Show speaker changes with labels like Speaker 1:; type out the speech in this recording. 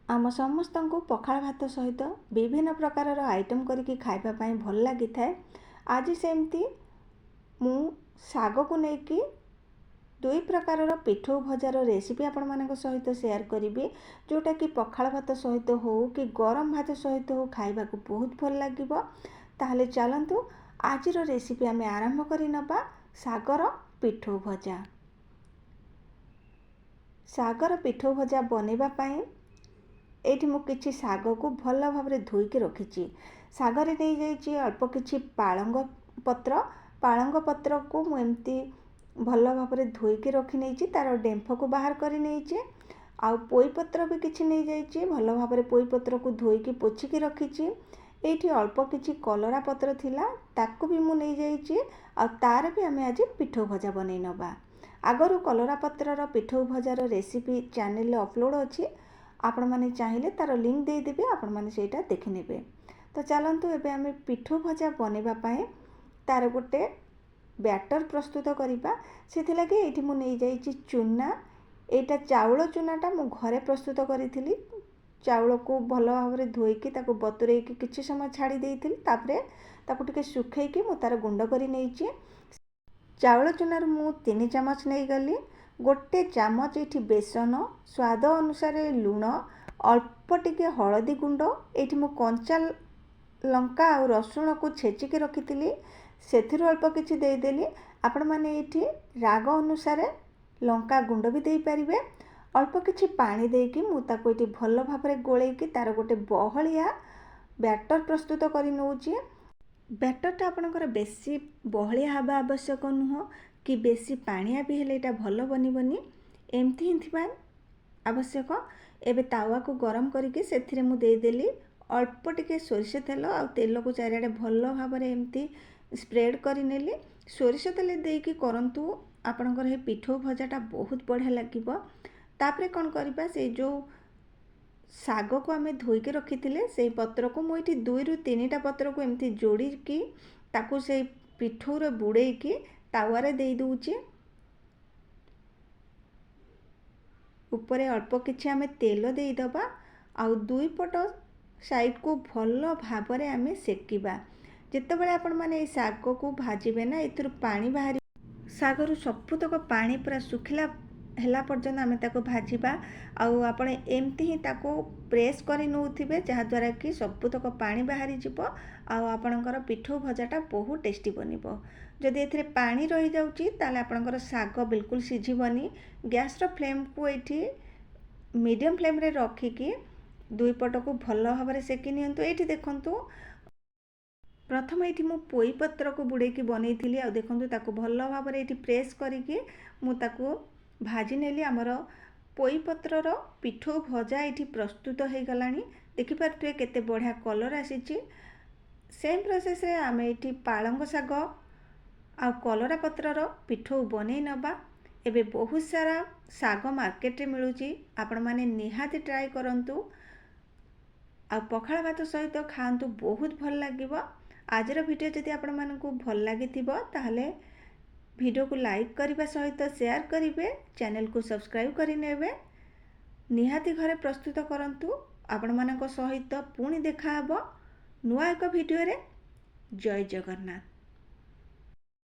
Speaker 1: आम समस्त को पखाल भात सहित विभिन्न प्रकार आइटम करके खाइबा भल लगी था। आज सेमती मु साग को लेकिन दुई प्रकार पिठौ भजार रेसिपी आपण मान सहित शेयर करी, जोटा कि पखाल भात सहित हो कि गरम भात सहित हो खाइबा को बहुत भल लगे। ताहले चलतु आज रेसिपी आम आरंभ करी नबा। सागर पिठौ भजा। सागर पिठौ भजा बनैबा पाई एठी मु किछि साग को भल भाव धोईकी रखी। सागर नहीं जाइए अल्प किछि पालंग पत्र को मु एमती भल भाव धोईकी रखी नहीं, तार डेम्फ को बाहर कर नहीं। आउ पोई पत्र भी किछि नहीं जाइए, भल भाव पोई पत्र को धोईकी पोछिकी रखी। एठी अल्प किछि कलरा पत्र थिला ताकू भी मु नहीं जाइए। आ तार भी आम आज पिठौ भजा बनै नबा। आगरू कलरा पत्रर पिठौ भजार रेसिपी चैनल अपलोड अच्छी, आपण मैंने चाहिए तार लिंक देदेवी, आपण मैंने सेटा देखि नेबे। तो चलतु एबे आम पिठौ भजा बनैबा तार गोटे बैटर प्रस्तुत करवा। से लगे ये मु नहीं जाइए चूना, एटा चाउल चूनाटा मु घरे प्रस्तुत करी। चाउल को भल भाव धोईकी ताको बतुरेकी किछि समय छाड़ी देइथिली, तापरे ताको टिके सुखेइकी मु तार गुंड करी नेइछि। चाउल चूनार मु 3 चामच नहीं गली। गोटे चामच ये बेसन, स्वाद अनुसार लुण, अल्प टिके हलदी गुंड, ये मु कंचा लंका और रसुण को छेचिकी रखी से अल्प किछि देदेली। आपण माने ये राग अनुसार लंका गुंड भी दे पारिबे। अल्प किछि पानी देकी मु ताको ये भल भाव गोलेकी तार गोटे बहलिया बैटर प्रस्तुत करि नउछि। बैटरटा आपणकर बेसी बहलिया हवा आवश्यक नुह कि बेसी पानिया भी हेले एटा भल बनिबनी, एमती ही थिबा आवश्यक। एबे तावा को गरम करके सेथिरे मु देदेली अल्प टिके सोरिष तेल, आ तेल को चारिआडे भल भाव एमती स्प्रेड करि नेली। सोरिष तेल देकी करंतु आपणकर हे पिठौ भजाटा बहुत बढ़िया लागिबो। तापरे कोन करबा, से जो साग को आम धोईके रखी से पत्र को मुझे 2 ରୁ 3टा पत्र को एमती जोड़ी की ताकू से पिठौर बुड़ेकी तावारे दे दूचे। ऊपर अल्प किछि आम तेल देदबा, आउ 2 पट साइड को भल भाव आम सेकिबा। जितेबाला आपण माने साग को भाजिबे ना, एथुर पानी बाहरी सागर सबुतक पानी पूरा सुखिला हेला पर्यंत आम ताको भाजिबा। आउ आपण एमती ही ताको प्रेस करि नउथिबे, जहाँ द्वारा कि सबुतक पानी बाहरी जिवो। आउ आपणकर पिठौ भजाटा बहुत टेस्टी बनिबो। जदि एथिरे पानी रही जाउची ताले आपणकर साग बिल्कुल सिझिबनी। गैस रो फ्लेम को एठी मीडियम फ्लेम रे रखिकी 2 पट को भल भाव सेकी नियंतु। एठी देखंतु प्रथम ये मु पोई पत्र को बुड़ेकी बनई, आ देखंतु ताको भल भाव एठी प्रेस करिकी मु ताको भाजी नेली। आमर पोई पत्रर पिठौ भजा ये प्रस्तुत हो गलानी। देखि पारथुए केते बढ़िया कलर आसीची। सेम प्रोसेस रे आम ये पालंग साग आ कलरा पत्रर पिठौ बनई नबा। एबे बहुत सारा साग मार्केट रे मिलुची, आपण माने निहाती ट्राई करंतु। आ पखाल भात सहित खांतु, बहुत भल लागिबो। आजर वीडियो जदि आपण मानकु भल लागिथिबो ताहले वीडियो को लाइक करने सहित शेयर करेंगे, चैनल को सब्सक्राइब करेंगे। निहाती घरे प्रस्तुत करंतु। आपण मानक सहित पुणी देखा हबो नुआ एक वीडियो रे। जय जगन्नाथ।